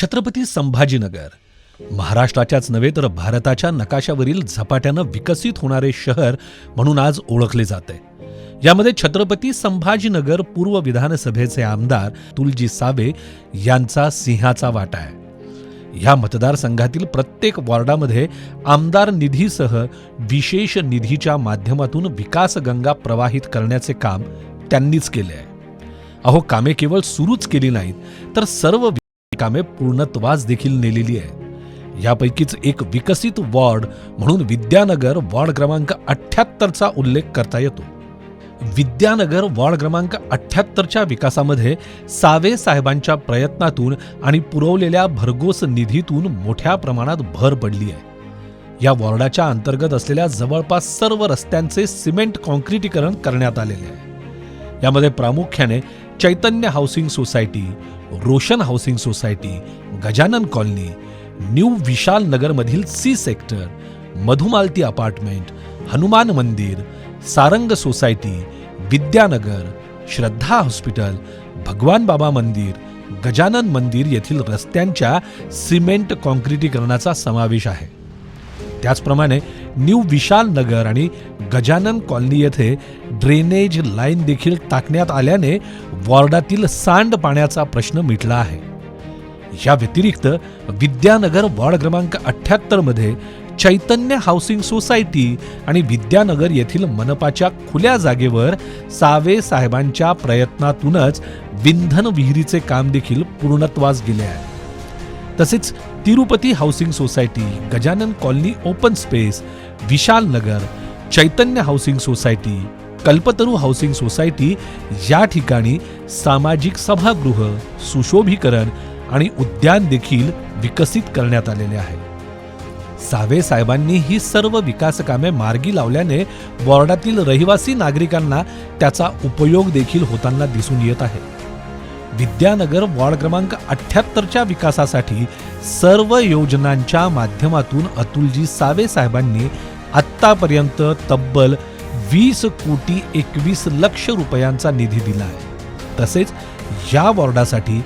छत्रपती संभाजीनगर महाराष्ट्राच्याच नव्हे तर भारताच्या नकाशावरील झपाट्यानं विकसित होणारे शहर म्हणून आज ओळखले जाते। यामध्ये छत्रपती संभाजीनगर पूर्व विधानसभेचे आमदार तुलजी सावे यांचा सिंहाचा वाटा आहे। या मतदारसंघातील प्रत्येक वॉर्डामध्ये आमदार निधीसह विशेष निधीच्या माध्यमातून विकास गंगा प्रवाहित करण्याचे काम त्यांनीच केले आहे। अहो, कामे केवळ सुरूच केली नाहीत तर सर्व कामे पूर्णत्वास देखील नेलेली आहे। यापैकीच एक विकसित वॉर्ड म्हणून विद्यानगर वॉर्ड क्रमांक 78चा उल्लेख करता येतो। विद्यानगर वॉर्ड क्रमांक 78च्या विकासामध्ये सावे साहेबांच्या प्रयत्नातून आणि पुरवलेल्या भरघोस निधीतून मोठ्या प्रमाणात भर पडली आहे। या वॉर्डाच्या अंतर्गत असलेल्या जवळपास सर्व रस्त्यांचे सिमेंट कॉन्क्रिटीकरण करण्यात आलेले आहे। यामध्ये प्रामुख्याने Chaitanya housing society, Roshan housing society, Gajanan colony, new Vishal Nagar मधील C sector, Madhumalti apartment, Hanuman मंदिर, सारंग सोसायटी, विद्यानगर, श्रद्धा हॉस्पिटल, भगवान बाबा मंदिर, गजानन मंदिर येथील रस्त्यांच्या सिमेंट कॉन्क्रिटीकरणाचा समावेश आहे। त्याचप्रमाणे न्यू विशाल नगर आणि गजानन कॉलनी येथे ड्रेनेज लाईन देखील टाकण्यात आल्याने वॉर्डातील सांडपाण्याचा प्रश्न मिटला आहे। या व्यतिरिक्त विद्यानगर वॉर्ड क्रमांक 78 मध्ये चैतन्य हाऊसिंग सोसायटी आणि विद्यानगर येथील मनपाच्या खुल्या जागेवर सावे साहेबांच्या प्रयत्नातूनच विंधन विहिरीचे काम देखील पूर्णत्वास गेले आहे। तसेच Tirupati housing society, Gajanan colony open space, Vishal Nagar, Chaitanya housing society, Kalpataru housing society या ठिकाणी सामाजिक सभागृह, सुशोभीकरण आणि उद्यान देखील विकसित करण्यात आलेले आहे। सावे साहेबांनी ही सर्व विकास कामे मार्गी लावल्याने वॉर्डातील रहिवासी नागरिकांना त्याचा उपयोग देखील होताना दिसून येत आहे। विद्यानगर वॉर्ड क्रमांक 78च्या विकासासाठी सर्व योजनांच्या माध्यमातून अतुलजी सावे साहेबांनी आत्तापर्यंत तब्बल 20 कोटी 21 लक्ष रुपयांचा निधी दिला आहे। तसेच या वॉर्डासाठी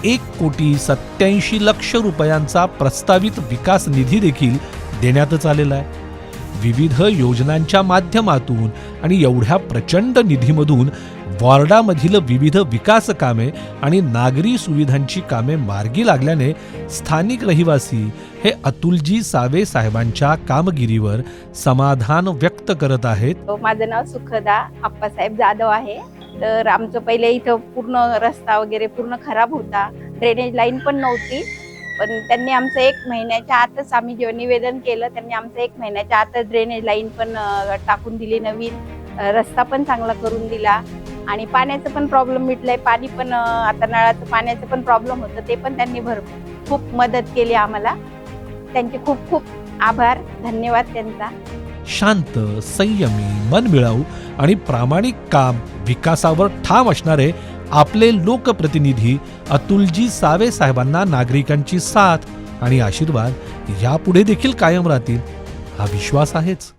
1 कोटी 87 लक्ष रुपयांचा प्रस्तावित विकास निधी देखील देण्यातच आलेला आहे। विविध योजनांच्या माध्यमातून आणि एवढ्या प्रचंड निधीमधून वॉर्डामधील विविध विकास कामे आणि नागरी सुविधांची कामे मार्गी लागल्याने स्थानिक रहिवासी हे अतुलजी सावे साहेबांच्या कामगिरीवर समाधान व्यक्त करत आहेत। माझं नाव सुखदा आप्पासाहेब जाधव आहे। तर आमचं पहिले इथं पूर्ण रस्ता वगैरे पूर्ण खराब होता, ड्रेनेज लाईन पण नव्हती। पण त्यांनी आमचं 1 महिन्याच्या आतच आम्ही जेव्हा निवेदन केलं त्यांनी आमचं 1 महिन्याच्या आतच ड्रेनेज लाईन पण टाकून दिली, नवीन रस्ता पण चांगला करून दिला आणि पाण्याचं पण प्रॉब्लेम मिटलाय। पाणी पण आता नळाचं पाण्याचं पण प्रॉब्लेम होतं, ते पण त्यांनी खूप मदत केली आम्हाला। त्यांचे खूप खूप आभार, धन्यवाद त्यांचा। शांत, संयमी, मनमिळाऊ आणि प्रामाणिक काम विकासावर ठाम असणारे आपले लोकप्रतिनिधी अतुलजी सावे साहेबांना नागरिकांची साथ आणि आशीर्वाद यापुढे देखील कायम राहतील हा विश्वास आहेच।